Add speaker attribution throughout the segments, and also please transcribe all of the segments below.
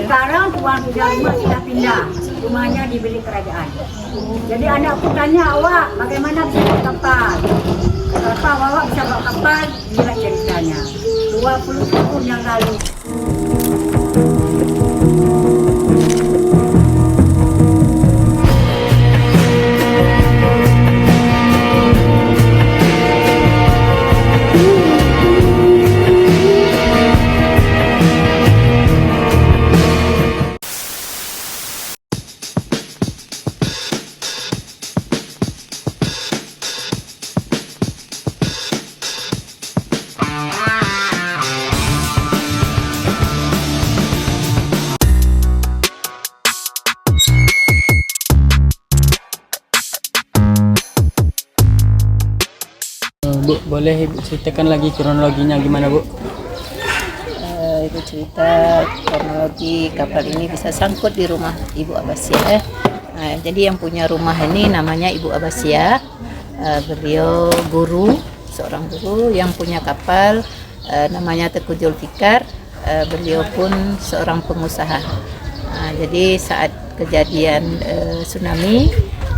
Speaker 1: sekarang tuan punya rumah sudah pindah, rumahnya dibeli kerajaan. Jadi anakku tanya, awak bagaimana bisa bawa kapal? Kenapa awak bisa bawa kapal? Inilah ceritanya. 20 tahun yang lalu.
Speaker 2: Bu, boleh Ibu ceritakan lagi kronologinya gimana, Bu?
Speaker 3: Ibu cerita kronologi kapal ini bisa sangkut di rumah Ibu Abasia. Jadi yang punya rumah ini namanya Ibu Abasia. Beliau guru, seorang guru yang punya kapal namanya Tengku Zulfikar. Beliau pun seorang pengusaha. Jadi saat kejadian tsunami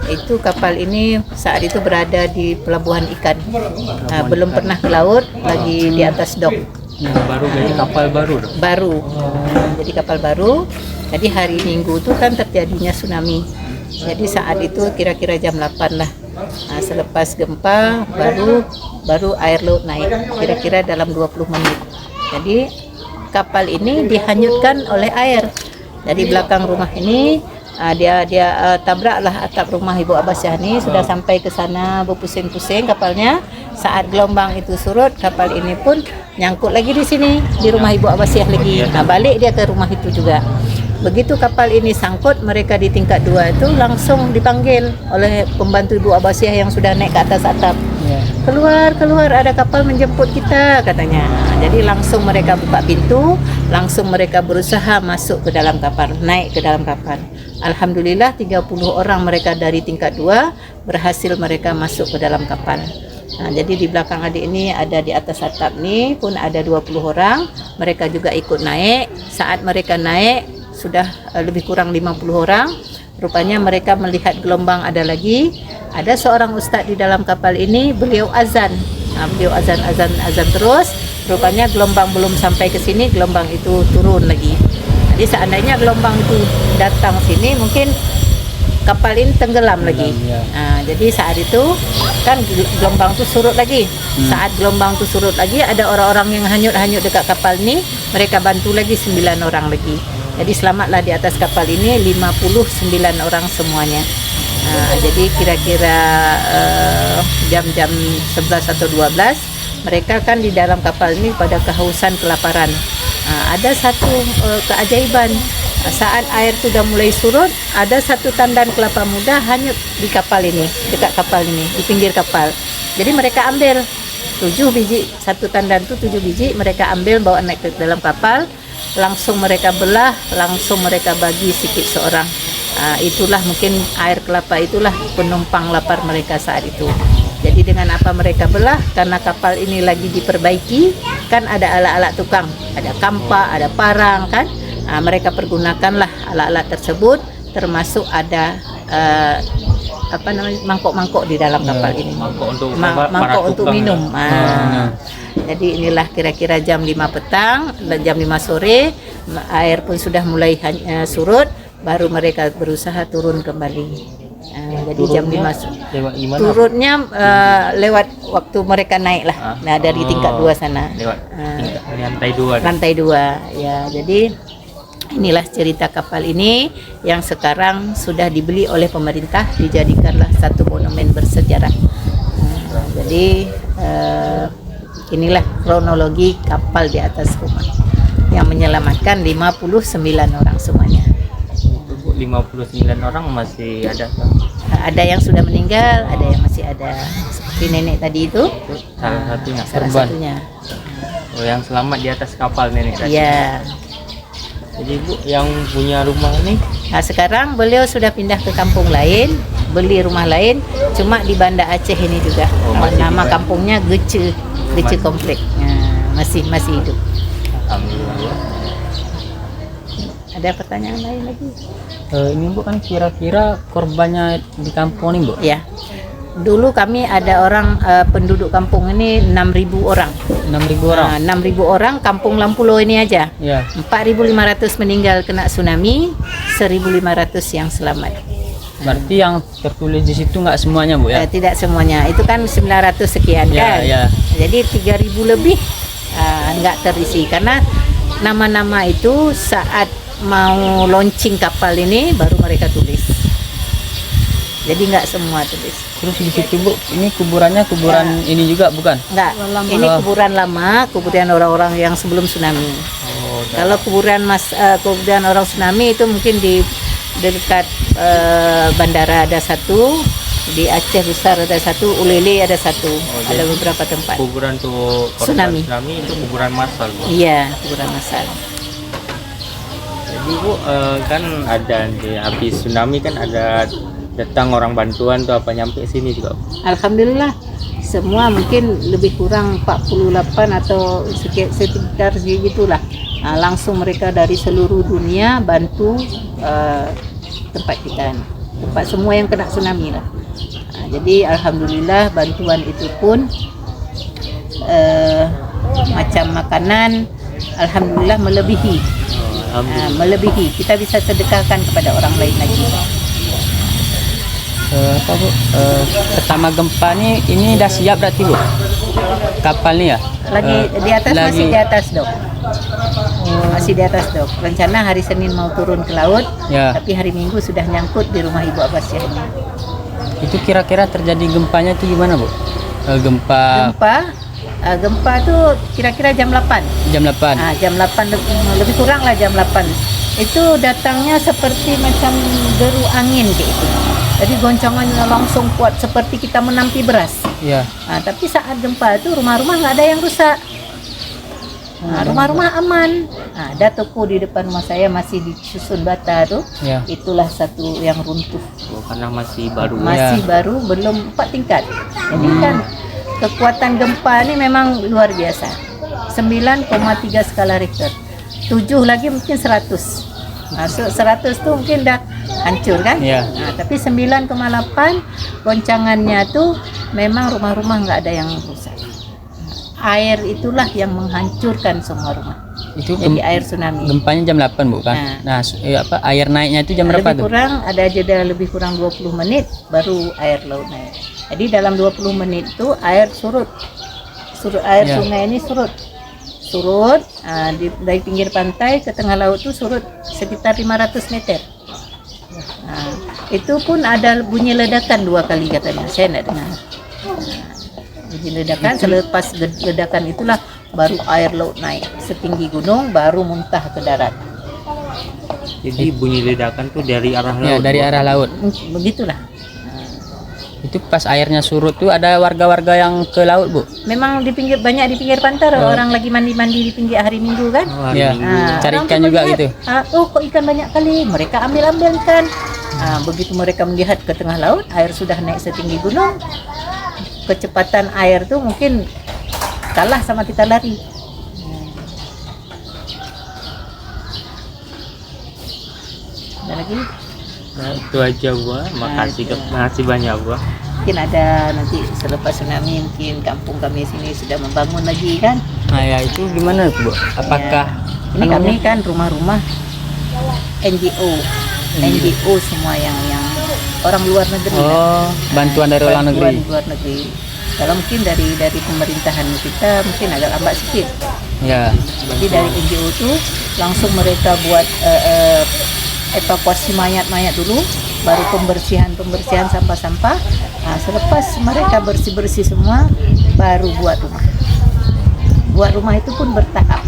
Speaker 3: itu kapal ini saat itu berada di pelabuhan ikan, belum pernah ke laut, lagi di atas dok.
Speaker 2: Baru jadi kapal baru.
Speaker 3: Jadi kapal baru. Jadi hari Minggu itu kan terjadinya tsunami. Jadi saat itu kira-kira jam 8 lah. Selepas gempa baru air laut naik, kira-kira dalam 20 menit. Jadi kapal ini dihanyutkan oleh air. Dari belakang rumah ini dia tabraklah atap rumah Ibu Abasyah ini, sudah sampai ke sana berpusing-pusing kapalnya. Saat gelombang itu surut, kapal ini pun nyangkut lagi di sini di rumah Ibu Abasyah lagi. Balik dia ke rumah itu juga. Begitu kapal ini sangkut, mereka di tingkat 2 itu langsung dipanggil oleh pembantu Ibu Abasyah yang sudah naik ke atas atap. Keluar, ada kapal menjemput kita katanya. Jadi langsung mereka buka pintu, langsung mereka berusaha masuk ke dalam kapal, naik ke dalam kapal. Alhamdulillah 30 orang mereka dari tingkat 2 berhasil mereka masuk ke dalam kapal. Jadi di belakang adik ini ada di atas atap ni pun ada 20 orang, mereka juga ikut naik. Saat mereka naik sudah lebih kurang 50 orang. Rupanya mereka melihat gelombang ada lagi. Ada seorang ustaz di dalam kapal ini, beliau azan. Beliau azan terus. Rupanya gelombang belum sampai ke sini, gelombang itu turun lagi. Jadi seandainya gelombang itu datang sini, mungkin kapal ini tenggelam lagi. Jadi saat itu kan gelombang itu surut lagi. Saat gelombang itu surut lagi, ada orang-orang yang hanyut dekat kapal ini, mereka bantu lagi 9 orang lagi. Jadi selamatlah di atas kapal ini 59 orang semuanya. Jadi kira-kira jam-jam 11 atau 12 mereka kan di dalam kapal ini pada kehausan, kelaparan. Ada satu keajaiban, saat air sudah mulai surut, ada satu tandan kelapa muda hanyut di kapal ini, dekat kapal ini, di pinggir kapal. Jadi mereka ambil 7 biji, satu tandan itu 7 biji, mereka ambil bawa naik ke dalam kapal, langsung mereka belah, langsung mereka bagi sikit seorang. Itulah mungkin air kelapa itulah penumpang lapar mereka saat itu. Jadi dengan apa mereka belah, karena kapal ini lagi diperbaiki, kan ada alat-alat tukang, ada kampak, ada parang kan. Mereka pergunakanlah alat-alat tersebut, termasuk ada mangkok-mangkok di dalam kapal ini. Mangkok untuk minum. Jadi inilah kira-kira jam 5 petang, jam 5 sore, air pun sudah mulai surut, baru mereka berusaha turun kembali. Jadi jam 5 turunnya lewat waktu mereka naik lah. Dari tingkat 2 sana. Lewat lantai 2. Ya, jadi inilah cerita kapal ini yang sekarang sudah dibeli oleh pemerintah, dijadikanlah satu monumen bersejarah. Jadi inilah kronologi kapal di atas rumah yang menyelamatkan 59 orang semuanya.
Speaker 2: 59 orang masih ada?
Speaker 3: Ada yang sudah meninggal, ada yang masih ada. Seperti nenek tadi itu.
Speaker 2: Salah satunya. Oh, yang selamat di atas kapal nenek tadi.
Speaker 3: Iya.
Speaker 2: Jadi Bu, yang punya rumah ini?
Speaker 3: Nah, sekarang beliau sudah pindah ke kampung lain, beli rumah lain, cuma di Banda Aceh ini juga. Nama kampungnya Gece Komplek. Masih hidup.
Speaker 2: Alhamdulillah.
Speaker 3: Ada pertanyaan lain lagi?
Speaker 2: Ini Bu kan kira-kira korbannya di kampung ini Bu?
Speaker 3: Ya. Dulu kami ada orang penduduk kampung ini 6.000 orang.
Speaker 2: 6.000 orang.
Speaker 3: 6.000 orang kampung Lampulo ini aja.
Speaker 2: Ya.
Speaker 3: 4.500 meninggal kena tsunami, 1.500 yang selamat.
Speaker 2: Berarti yang tertulis di situ nggak semuanya Bu ya?
Speaker 3: Tidak semuanya. Itu kan 900 sekian
Speaker 2: Ya,
Speaker 3: kan.
Speaker 2: ya.
Speaker 3: Jadi 3.000 lebih nggak terisi karena nama-nama itu saat mau launching kapal ini baru mereka tulis. Jadi nggak semua tulis.
Speaker 2: Terus di situ Bu, ini kuburannya kuburan ini juga bukan?
Speaker 3: Enggak, ini kuburan lama, kuburan orang-orang yang sebelum tsunami.
Speaker 2: Oh,
Speaker 3: Kalau kuburan orang tsunami itu mungkin di dekat bandara ada satu, di Aceh Besar ada satu, Ulele ada satu, ada
Speaker 2: jadi
Speaker 3: beberapa tempat.
Speaker 2: kuburan tuh korban
Speaker 3: Tsunami.
Speaker 2: tsunami itu kuburan massal Bu.
Speaker 3: Iya, kuburan massal.
Speaker 2: Jadi Bu, kan ada di habis tsunami kan ada datang orang bantuan tuh apa nyampe sini juga Bu?
Speaker 3: Alhamdulillah, semua mungkin lebih kurang 48 atau sekitar segitulah. Langsung mereka dari seluruh dunia bantu tempat kita, tempat semua yang kena tsunami lah. Jadi alhamdulillah bantuan itu pun macam makanan, alhamdulillah melebihi. Melebihi, kita bisa sedekahkan kepada orang lain lagi.
Speaker 2: Apa Bu? Pertama gempa nih ini udah siap berarti Bu? Kapal nih ya?
Speaker 3: Lagi di atas, masih di atas dok. Masih di atas dok. Rencana hari Senin mau turun ke laut,
Speaker 2: Ya.
Speaker 3: tapi hari Minggu sudah nyangkut di rumah Ibu Abbasiyah ini.
Speaker 2: Itu kira-kira terjadi gempanya itu gimana Bu? Gempa
Speaker 3: Gempa tuh kira-kira jam 8.
Speaker 2: jam 8.
Speaker 3: Jam 8 lebih kurang lah jam 8. Itu datangnya seperti macam deru angin kayak itu. Jadi goncangannya langsung kuat seperti kita menampi beras.
Speaker 2: Ya.
Speaker 3: Tapi saat gempa itu rumah-rumah nggak ada yang rusak. Rumah-rumah aman. Ada toko di depan rumah saya masih disusun bata tuh.
Speaker 2: Ya.
Speaker 3: Itulah satu yang runtuh.
Speaker 2: Karena masih baru.
Speaker 3: Masih baru, belum 4 tingkat. Jadi kan kekuatan gempa ini memang luar biasa. 9,3 skala Richter. 7 lagi mungkin 100. 100 tuh mungkin dah hancur kan?
Speaker 2: Ya.
Speaker 3: Tapi 9,8 goncangannya tuh memang rumah-rumah nggak ada yang rusak. Air itulah yang menghancurkan semua rumah.
Speaker 2: Itu
Speaker 3: Jadi air tsunami.
Speaker 2: gempanya jam 8 bukan? Nah, air naiknya itu jam berapa tuh?
Speaker 3: Lebih kurang ada jeda lebih kurang 20 menit baru air laut naik. Jadi dalam 20 menit itu air surut. Air sungai ini surut. Dari pinggir pantai ke tengah laut itu surut sekitar 500 meter. Itu pun ada bunyi ledakan 2 kali katanya, saya tidak dengar. Bunyi ledakan, selepas ledakan itulah baru air laut naik setinggi gunung, baru muntah ke darat.
Speaker 2: Jadi bunyi ledakan tuh dari arah laut. Ya, dari arah laut.
Speaker 3: Begitulah.
Speaker 2: Itu pas airnya surut tuh ada warga-warga yang ke laut Bu?
Speaker 3: Memang banyak di pinggir pantai orang lagi mandi-mandi di pinggir hari Minggu kan?
Speaker 2: Iya. Cari ikan juga gitu.
Speaker 3: Kok ikan banyak kali, mereka ambil kan. Begitu mereka melihat ke tengah laut, air sudah naik setinggi gunung. Kecepatan air tuh mungkin kalah sama kita lari. Ada lagi?
Speaker 2: Nah, itu aja Bu. Makasih banyak Bu.
Speaker 3: Mungkin ada nanti selepas tsunami mungkin kampung kami sini sudah membangun lagi kan?
Speaker 2: Nah ya itu gimana Bu? Apakah
Speaker 3: ini kami kan rumah-rumah NGO semua yang orang luar negeri.
Speaker 2: Bantuan dari luar negeri.
Speaker 3: Luar negeri. Kalau mungkin dari pemerintahan kita mungkin agak lambat sedikit.
Speaker 2: Ya.
Speaker 3: Jadi dari NGO itu langsung mereka buat evakuasi mayat-mayat dulu, baru pembersihan sampah-sampah. Selepas mereka bersih-bersih semua, baru buat rumah. Buat rumah itu pun bertahap.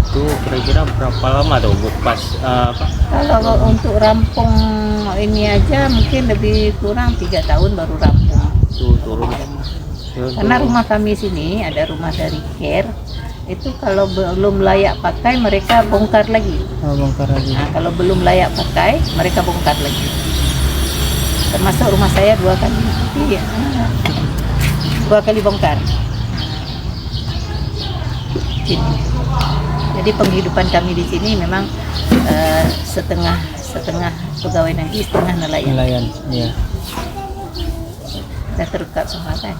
Speaker 2: Itu kira-kira berapa lama tuh Bu pas
Speaker 3: Kalau untuk rampung ini aja mungkin lebih kurang 3 tahun baru rampung.
Speaker 2: turun?
Speaker 3: Karena rumah kami sini ada rumah dari care. Itu kalau belum layak pakai mereka bongkar lagi.
Speaker 2: Bongkar lagi.
Speaker 3: Kalau belum layak pakai mereka bongkar lagi. Termasuk rumah saya 2 kali. Iya. 2 kali bongkar. Ini. Jadi penghidupan kami di sini memang setengah pegawai negeri, setengah nelayan.
Speaker 2: Nelayan. Iya.
Speaker 3: Udah terungkap semua kan?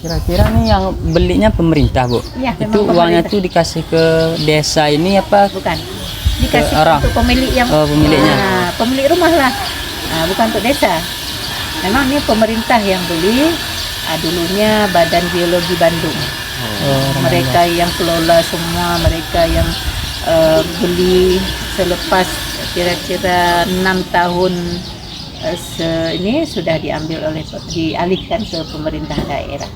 Speaker 2: Kira-kira nih yang belinya pemerintah, Bu?
Speaker 3: Iya,
Speaker 2: Itu
Speaker 3: memang
Speaker 2: uangnya
Speaker 3: pemerintah.
Speaker 2: tuh dikasih ke desa ini apa?
Speaker 3: Bukan, dikasih
Speaker 2: orang.
Speaker 3: untuk pemilik yang
Speaker 2: Pemiliknya.
Speaker 3: pemilik rumah lah, bukan untuk desa. Memang ini pemerintah yang beli. Dulunya Badan Geologi Bandung. Mereka yang kelola semua, mereka yang beli selepas kira-kira 6 tahun ini sudah dialihkan ke pemerintah daerah.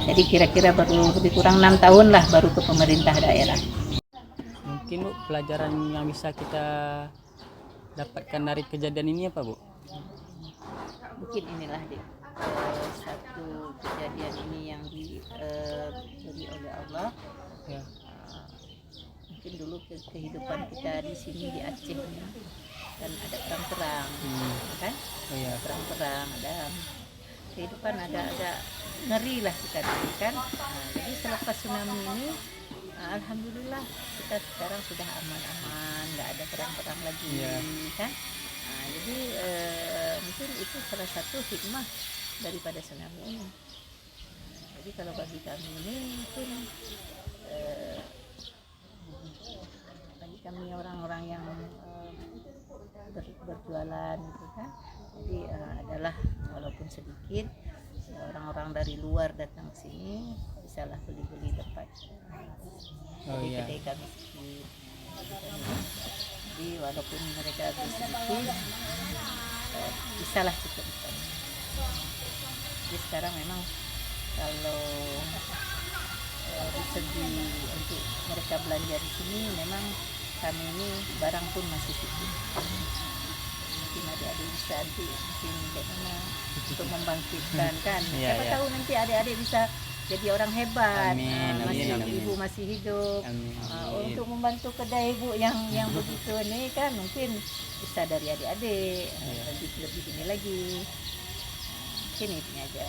Speaker 3: Jadi kira-kira baru lebih kurang 6 tahun lah baru ke pemerintah daerah.
Speaker 2: Mungkin Bu, pelajaran yang bisa kita dapatkan dari kejadian ini apa, Bu?
Speaker 3: Mungkin inilah satu kejadian ini yang diberi oleh Allah.
Speaker 2: Ya.
Speaker 3: Mungkin dulu kehidupan kita di sini di Aceh ini kan ada perang-perang, kan?
Speaker 2: Oh, iya.
Speaker 3: Perang-perang, ada kehidupan agak-agak ngeri lah kita dulu kan. Jadi selepas tsunami ini, alhamdulillah kita sekarang sudah aman-aman, nggak ada perang-perang lagi, kan? Jadi mungkin itu salah satu hikmah daripada tsunami ini. Jadi kalau bagi kami ini mungkin bagi kami orang-orang yang berjualan gitu kan, jadi adalah walaupun sedikit orang-orang dari luar datang ke sini bisalah beli-beli dapat. Jadi kedai kami sedikit, jadi walaupun mereka beli sedikit bisalah cukup. Jadi sekarang memang kalau segi untuk mereka belanja di sini memang kami ini barang pun masih sedikit. Mungkin adik-adik bisa mungkin bagaimana untuk membangkitkan kan. Siapa tahu nanti adik-adik bisa jadi orang hebat. Masih ibu masih hidup. Untuk membantu kedai ibu yang begitu ini kan mungkin bisa dari adik-adik lebih ini lagi. Mungkin ini aja.